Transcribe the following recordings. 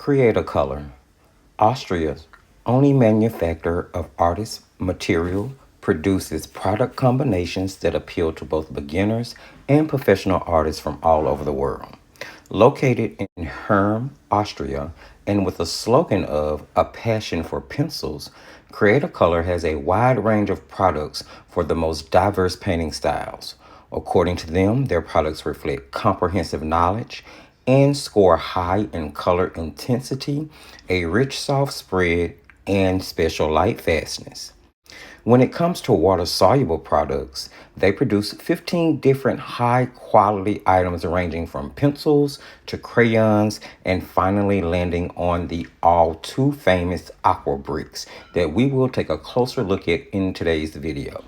Cretacolor, Austria's only manufacturer of artist material, produces product combinations that appeal to both beginners and professional artists from all over the world. Located in Herm, Austria, and with a slogan of a passion for pencils, Cretacolor has a wide range of products for the most diverse painting styles. According to them, their products reflect comprehensive knowledge and score high in color intensity, a rich soft spread, and special light fastness. When it comes to water soluble products, they produce 15 different high quality items ranging from pencils to crayons and finally landing on the all too famous Aqua Briques that we will take a closer look at in today's video.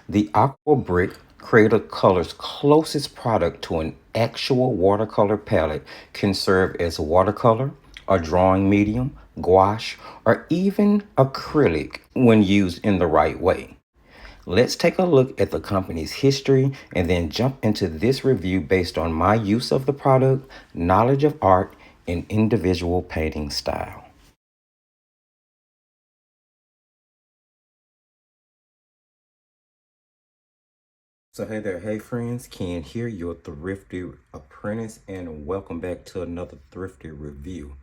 The Aqua Brique Cretacolor's closest product to an actual watercolor palette can serve as watercolor, a drawing medium, gouache, or even acrylic when used in the right way. Let's take a look at the company's history and then jump into this review based on my use of the product, knowledge of art, and individual painting style. So hey there, hey friends, Ken here, your Thrifty apprentice, and welcome back to another Thrifty review.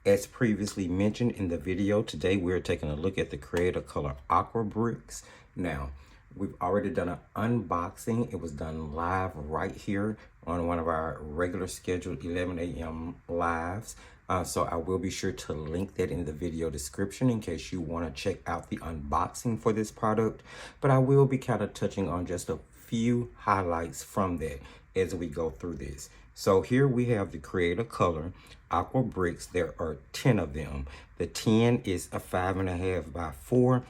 As previously mentioned in the video, today we're taking a look at the Cretacolor Aqua Briques. Now, we've already done an unboxing. It was done live right here on one of our regular scheduled 11 a.m. lives. So I will be sure to link that in the video description in case you want to check out the unboxing for this product. But I will be kind of touching on just a few highlights from that as we go through this. So here we have the Cretacolor Aqua Briques. There are 10 of them. The 10 is a 5.5 by 4,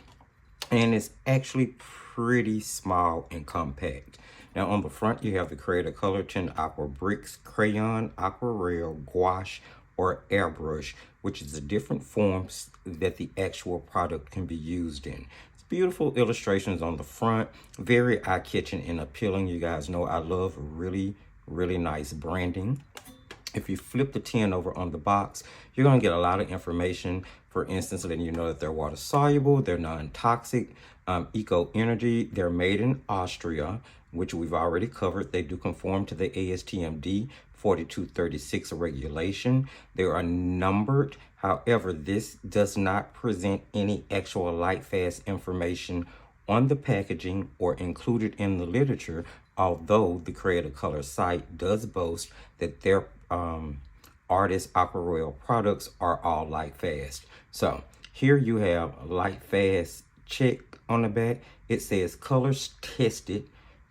and it's actually pretty small and compact. Now on the front you have the Cretacolor 10 Aqua Briques crayon, aquarelle, gouache, or airbrush, which is the different forms that the actual product can be used in. Beautiful illustrations on the front, very eye-catching and appealing. You guys know I love really nice branding. If you flip the tin over on the box, you're going to get a lot of information. For instance, letting you know that they're water soluble, they're non-toxic, eco energy, they're made in Austria, which we've already covered. They do conform to the ASTM 4236 regulation. They are numbered. However, this does not present any actual light fast information on the packaging or included in the literature, although the Cretacolor site does boast that their artist aquarelle products are all light fast. So here you have light fast check on the back. It says colors tested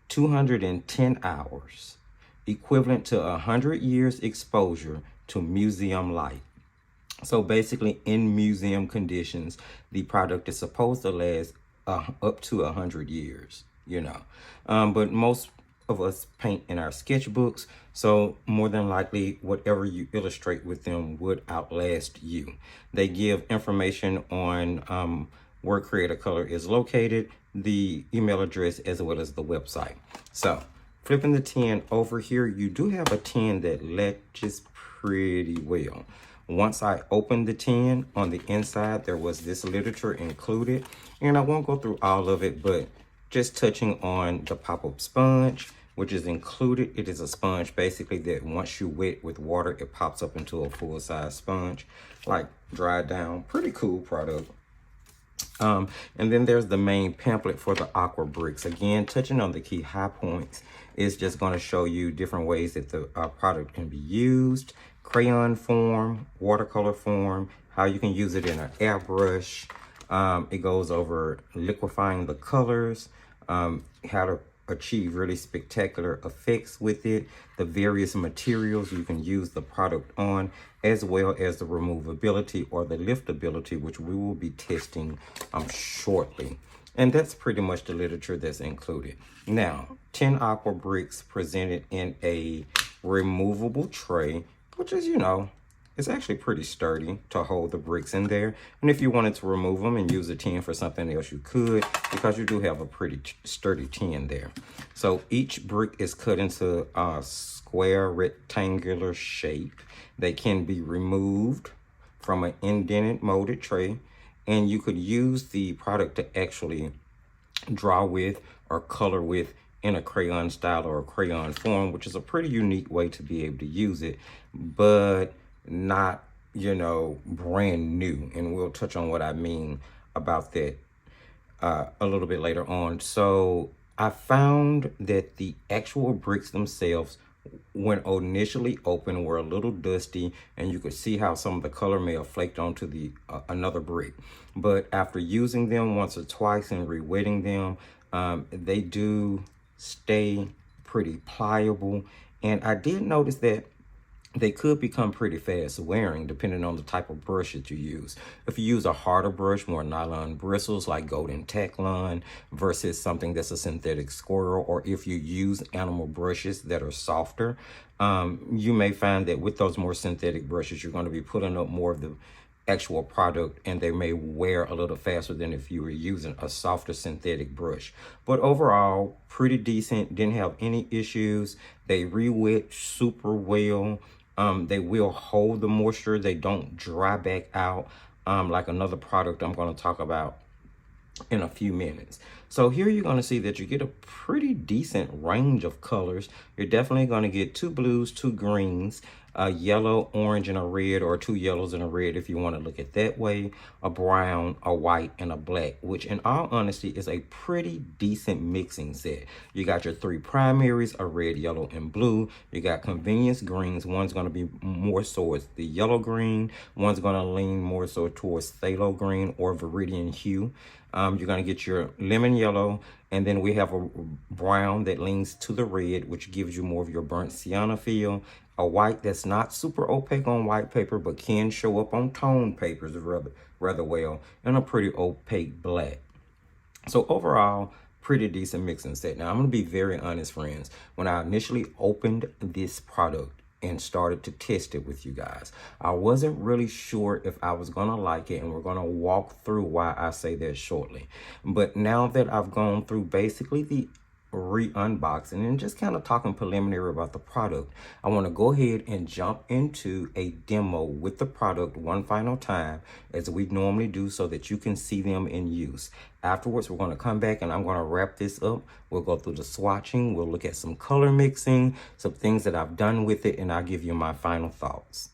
210 hours, equivalent to 100 years exposure to museum light. So basically, in museum conditions, the product is supposed to last up to 100 years, you know. But most of us paint in our sketchbooks, so more than likely, whatever you illustrate with them would outlast you. They give information on where Cretacolor is located, the email address, as well as the website. So flipping the tin over here, you do have a tin that latches pretty well. Once I opened the tin, on the inside, there was this literature included. And I won't go through all of it, but just touching on the pop-up sponge, which is included. It is a sponge, basically, that once you wet with water, it pops up into a full-size sponge, like dried down. Pretty cool product. And then there's the main pamphlet for the Aqua Briques. Again, touching on the key high points is just going to show you different ways that the product can be used. Crayon form, watercolor form, how you can use it in an airbrush. It goes over liquefying the colors, how to achieve really spectacular effects with it, the various materials you can use the product on, as well as the removability or the liftability, which we will be testing shortly. And that's pretty much the literature that's included. Now, 10 Aqua Briques presented in a removable tray, which is, you know, it's actually pretty sturdy to hold the bricks in there. And if you wanted to remove them and use a tin for something else, you could, because you do have a pretty sturdy tin there. So each brick is cut into a square rectangular shape. They can be removed from an indented molded tray, and you could use the product to actually draw with or color with in a crayon style or a crayon form, which is a pretty unique way to be able to use it, but not, you know, brand new. And we'll touch on what I mean about that a little bit later on. So I found that the actual bricks themselves, when initially open, were a little dusty, and you could see how some of the color may have flaked onto the another brick. But after using them once or twice and re-wetting them, they do stay pretty pliable. And I did notice that they could become pretty fast wearing depending on the type of brush that you use. If you use a harder brush, more nylon bristles like golden Teclon versus something that's a synthetic squirrel, or if you use animal brushes that are softer, you may find that with those more synthetic brushes, you're going to be putting up more of the actual product, and they may wear a little faster than if you were using a softer synthetic brush. But overall, pretty decent. Didn't have any issues. They re-wet super well. They will hold the moisture. They don't dry back out like another product I'm going to talk about in a few minutes. So here you're going to see that you get a pretty decent range of colors. You're definitely going to get 2 blues, 2 greens, a yellow, orange, and a red, or 2 yellows and a red if you want to look at that way, a brown, a white, and a black, which in all honesty is a pretty decent mixing set. You got your 3 primaries, a red, yellow, and blue. You got convenience greens. One's going to be more towards the yellow green. One's going to lean more so towards phthalo green or viridian hue. You're going to get your lemon yellow, and then we have a brown that leans to the red, which gives you more of your burnt sienna feel. A white that's not super opaque on white paper, but can show up on toned papers rather well, and a pretty opaque black. So overall, pretty decent mixing set. Now, I'm going to be very honest, friends. When I initially opened this product and started to test it with you guys, I wasn't really sure if I was gonna like it, and we're gonna walk through why I say that shortly. But now that I've gone through basically the re-unboxing and just kind of talking preliminary about the product, I want to go ahead and jump into a demo with the product one final time, as we normally do, so that you can see them in use. Afterwards, we're going to come back and I'm going to wrap this up. We'll go through the swatching, we'll look at some color mixing, some things that I've done with it, and I'll give you my final thoughts.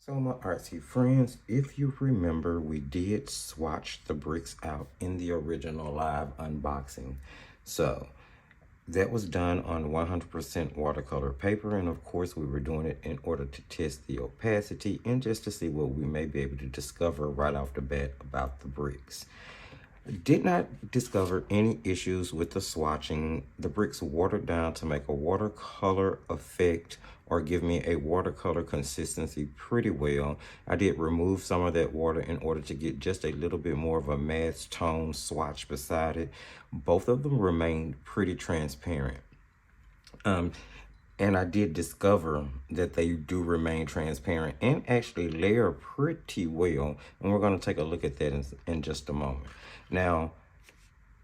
So my artsy friends, if you remember, we did swatch the bricks out in the original live unboxing. So that was done on 100% watercolor paper, and of course we were doing it in order to test the opacity and just to see what we may be able to discover right off the bat about the bricks. Did not discover any issues with the swatching. The bricks watered down to make a watercolor effect or give me a watercolor consistency pretty well. I did remove some of that water in order to get just a little bit more of a matte tone swatch beside it. Both of them remained pretty transparent. And I did discover that they do remain transparent and actually layer pretty well. And we're going to take a look at that in just a moment. Now,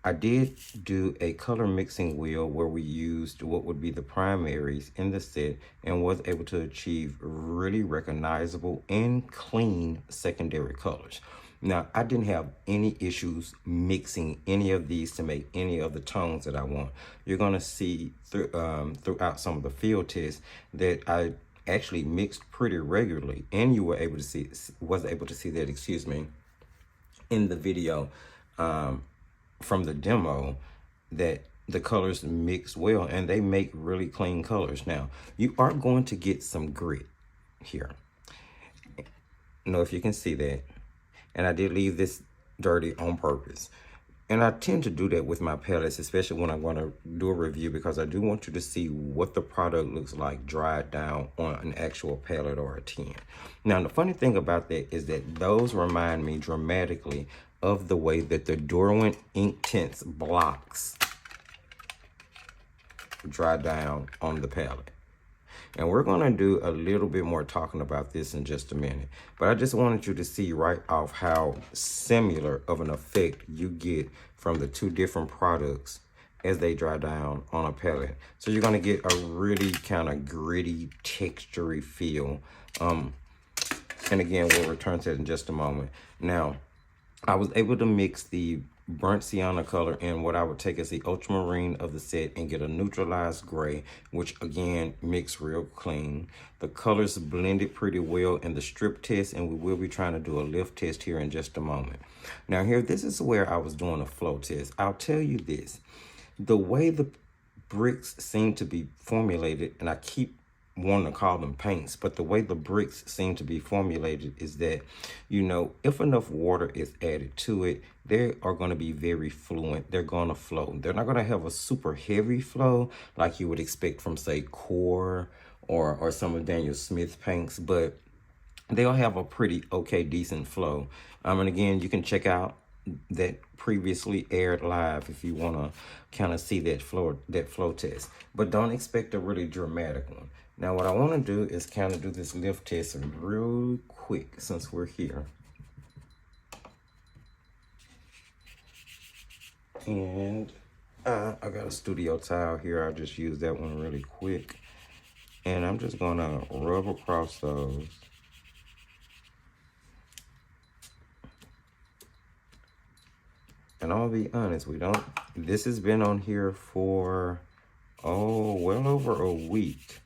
I did do a color mixing wheel where we used what would be the primaries in the set and was able to achieve really recognizable and clean secondary colors. Now, I didn't have any issues mixing any of these to make any of the tones that I want. You're going to see throughout some of the field tests that I actually mixed pretty regularly, and you were able to see, that, excuse me, in the video from the demo, that the colors mix well and they make really clean colors. Now, you are going to get some grit here. I don't know if you can see that. And I did leave this dirty on purpose. And I tend to do that with my palettes, especially when I want to do a review, because I do want you to see what the product looks like dried down on an actual palette or a tin. Now, the funny thing about that is that those remind me dramatically of the way that the Derwent Inktense blocks dry down on the palette. And we're going to do a little bit more talking about this in just a minute. But I just wanted you to see right off how similar of an effect you get from the two different products as they dry down on a palette. So you're going to get a really kind of gritty, textury feel. And again, we'll return to that in just a moment. Now, I was able to mix the burnt sienna color in what I would take as the ultramarine of the set and get a neutralized gray, which again mixed real clean. The colors blended pretty well in the strip test, and we will be trying to do a lift test here in just a moment. Now here, this is where I was doing a flow test. I'll tell you this, the way the bricks seem to be formulated, and I keep wanting to call them paints, but the way the bricks seem to be formulated is that, you know, if enough water is added to it, they are going to be very fluent. They're going to flow. They're not going to have a super heavy flow like you would expect from, say, Core or some of Daniel Smith's paints, but they'll have a pretty okay, decent flow. And again, you can check out that previously aired live if you want to kind of see that flow test, but don't expect a really dramatic one. Now, what I want to do is kind of do this lift test real quick since we're here. And I got a studio towel here. I'll just use that one really quick. And I'm just going to rub across those. And I'll be honest, this has been on here for, well over a week.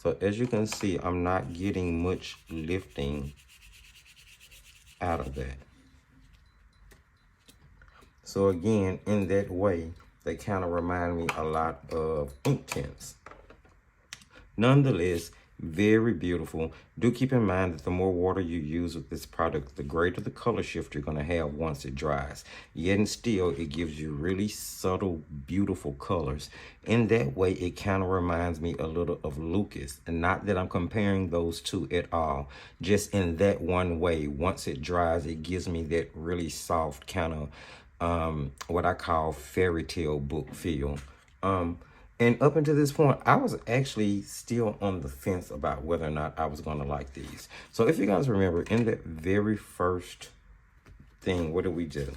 So as you can see, I'm not getting much lifting out of that. So again, in that way, they kind of remind me a lot of Inktense. Nonetheless, very beautiful. Do keep in mind that the more water you use with this product, the greater the color shift you're going to have once it dries. Yet and still, it gives you really subtle, beautiful colors. In that way, it kind of reminds me a little of Lucas. And not that I'm comparing those two at all. Just in that one way, once it dries, it gives me that really soft kind of what I call fairy tale book feel. And up until this point, I was actually still on the fence about whether or not I was going to like these. So if you guys remember, in that very first thing, what did we do?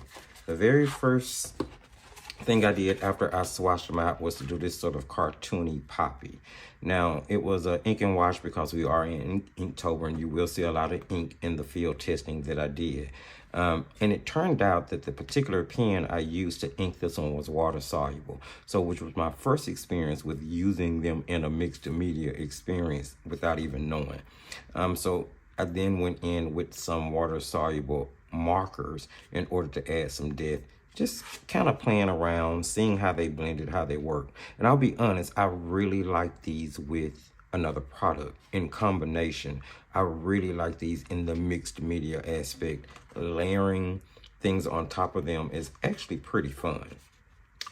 The very first thing I did after I swatched them out was to do this sort of cartoony poppy. Now, it was an ink and wash because we are in Inktober, and you will see a lot of ink in the field testing that I did. And it turned out that the particular pen I used to ink this one was water soluble. So, which was my first experience with using them in a mixed media experience without even knowing. So I then went in with some water soluble markers in order to add some depth. Just kind of playing around, seeing how they blended, how they work. And I'll be honest, I really like these with another product in combination. I really like these in the mixed media aspect. Layering things on top of them is actually pretty fun.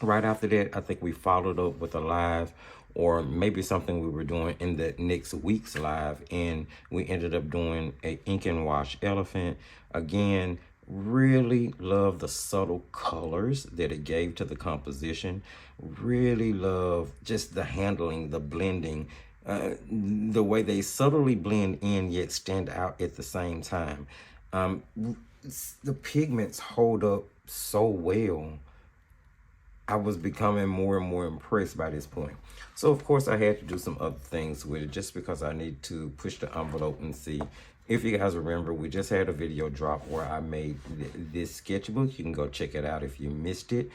Right after that, I think we followed up with a live, or maybe something we were doing in the next week's live, and we ended up doing a ink and wash elephant. Again, really love the subtle colors that it gave to the composition. Really love just the handling, the blending, the way they subtly blend in yet stand out at the same time. The pigments hold up so well. I was becoming more and more impressed by this point. So of course I had to do some other things with it just because I need to push the envelope and see. If you guys remember, we just had a video drop where I made this sketchbook. You can go check it out if you missed it.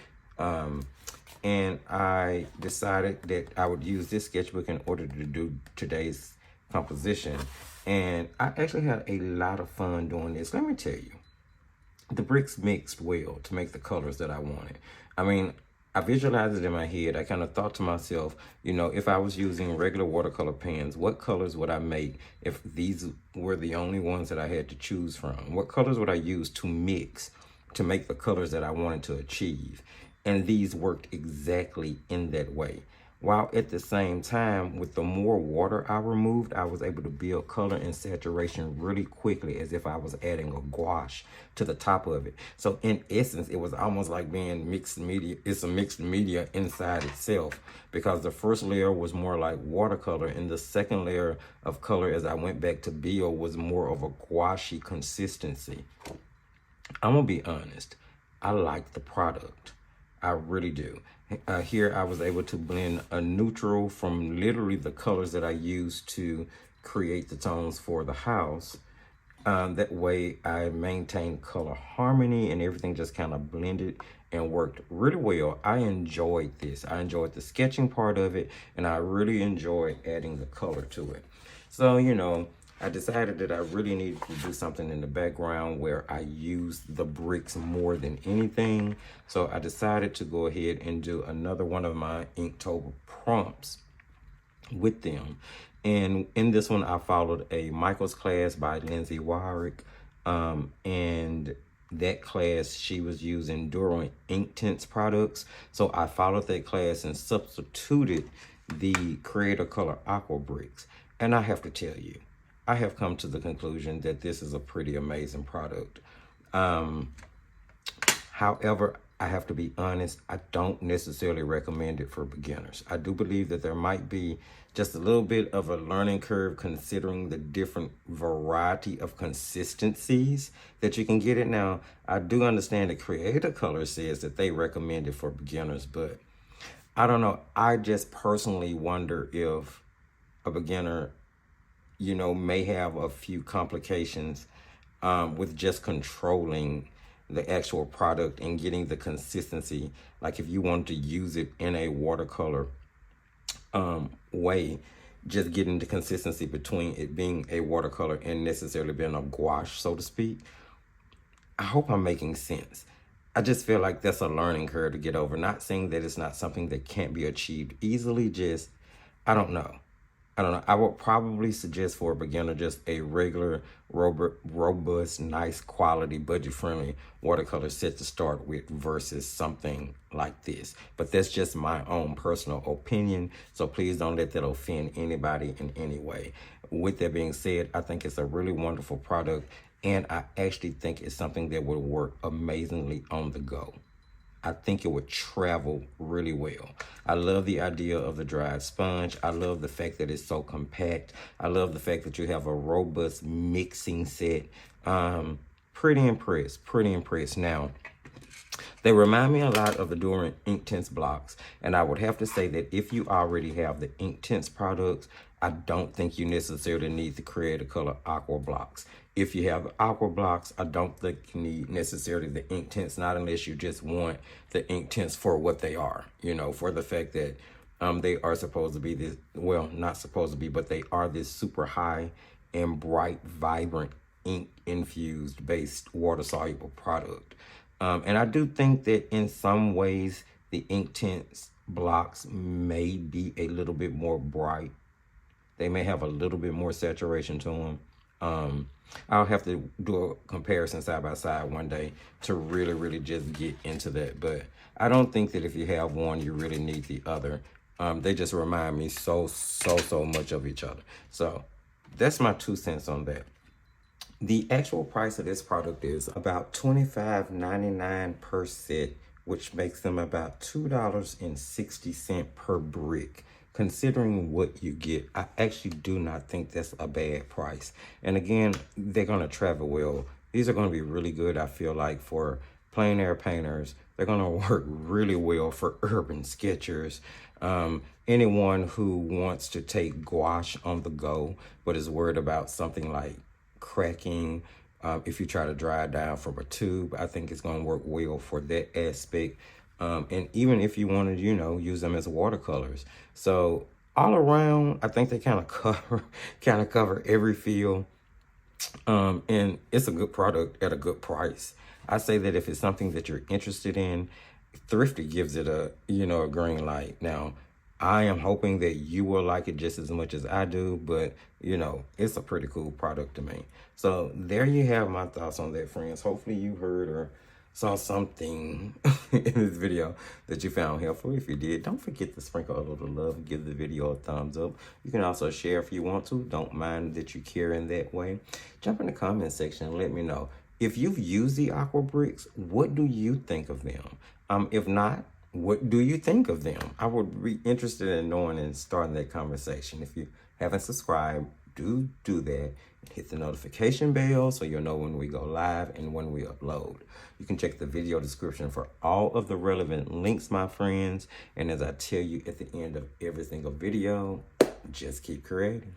And I decided that I would use this sketchbook in order to do today's composition. And I actually had a lot of fun doing this. Let me tell you, the bricks mixed well to make the colors that I wanted. I mean, I visualized it in my head. I kind of thought to myself, you know, if I was using regular watercolor pens, what colors would I make if these were the only ones that I had to choose from? What colors would I use to mix to make the colors that I wanted to achieve? And these worked exactly in that way. While at the same time, with the more water I removed, I was able to build color and saturation really quickly, as if I was adding a gouache to the top of it. So in essence, it was almost like being mixed media. It's a mixed media inside itself, because the first layer was more like watercolor, and the second layer of color, as I went back to build, was more of a gouache consistency. I'm gonna be honest, I like the product. I really do. Here I was able to blend a neutral from literally the colors that I used to create the tones for the house. That way I maintained color harmony, and everything just kind of blended and worked really well. I enjoyed this. I enjoyed the sketching part of it, and I really enjoyed adding the color to it. So, you know, I decided that I really needed to do something in the background where I use the bricks more than anything. So I decided to go ahead and do another one of my Inktober prompts with them. And in this one, I followed a Michael's class by Lindsay Warwick. And that class, she was using Dural Inktense products. So I followed that class and substituted the Cretacolor Aqua Briques. And I have to tell you, I have come to the conclusion that this is a pretty amazing product. However, I have to be honest, I don't necessarily recommend it for beginners. I do believe that there might be just a little bit of a learning curve, considering the different variety of consistencies that you can get it. Now, I do understand that Cretacolor says that they recommend it for beginners, but I don't know. I just personally wonder if a beginner, you know, may have a few complications with just controlling the actual product and getting the consistency. Like if you want to use it in a watercolor way, just getting the consistency between it being a watercolor and necessarily being a gouache, so to speak. I hope I'm making sense. I just feel like that's a learning curve to get over. Not saying that it's not something that can't be achieved easily, just, I don't know. I would probably suggest for a beginner just a regular, robust, nice quality, budget-friendly watercolor set to start with versus something like this. But that's just my own personal opinion, so please don't let that offend anybody in any way. With that being said, I think it's a really wonderful product, and I actually think it's something that would work amazingly on the go. I think it would travel really well. I love the idea of the dried sponge. I love the fact that it's so compact. I love the fact that you have a robust mixing set. Pretty impressed. Now, they remind me a lot of the Dural Inktense blocks, and I would have to say that if you already have the Inktense products, I don't think you necessarily need the Cretacolor Aqua blocks. If you have the Aqua blocks, I don't think you need necessarily the Inktense, not unless you just want the Inktense for what they are, you know, for the fact that they are supposed to be this, well, not supposed to be, but they are this super high and bright, vibrant, ink-infused based water-soluble product. And I do think that in some ways, the Inktense blocks may be a little bit more bright. They may have a little bit more saturation to them. I'll have to do a comparison side by side one day to really just get into that. But I don't think that if you have one, you really need the other. They just remind me so much of each other. So that's my 2 cents on that. The actual price of this product is about $25.99 per set, which makes them about $2.60 per brick. Considering what you get, I actually do not think that's a bad price. And again, they're going to travel well. These are going to be really good, I feel like, for plein air painters. They're going to work really well for urban sketchers. Anyone who wants to take gouache on the go, but is worried about something like cracking, if you try to dry it down from a tube, I think it's going to work well for that aspect. And even if you want to, you know, use them as watercolors. So all around, I think they kind of cover every field. And it's a good product at a good price. I say that if it's something that you're interested in, Thrifty gives it a, a green light. Now, I am hoping that you will like it just as much as I do, but, it's a pretty cool product to me. So there you have my thoughts on that, friends. Hopefully you heard or saw something in this video that you found helpful. If you did, don't forget to sprinkle a little love and give the video a thumbs up. You can also share if you want to. Don't mind that you care in that way. Jump in the comment section and let me know. If you've used the Aqua Briques, what do you think of them? If not, what do you think of them? I would be interested in knowing and starting that conversation. If you haven't subscribed, do that. Hit the notification bell so you'll know when we go live and when we upload. You can check the video description for all of the relevant links, my friends. And as I tell you at the end of every single video, just keep creating.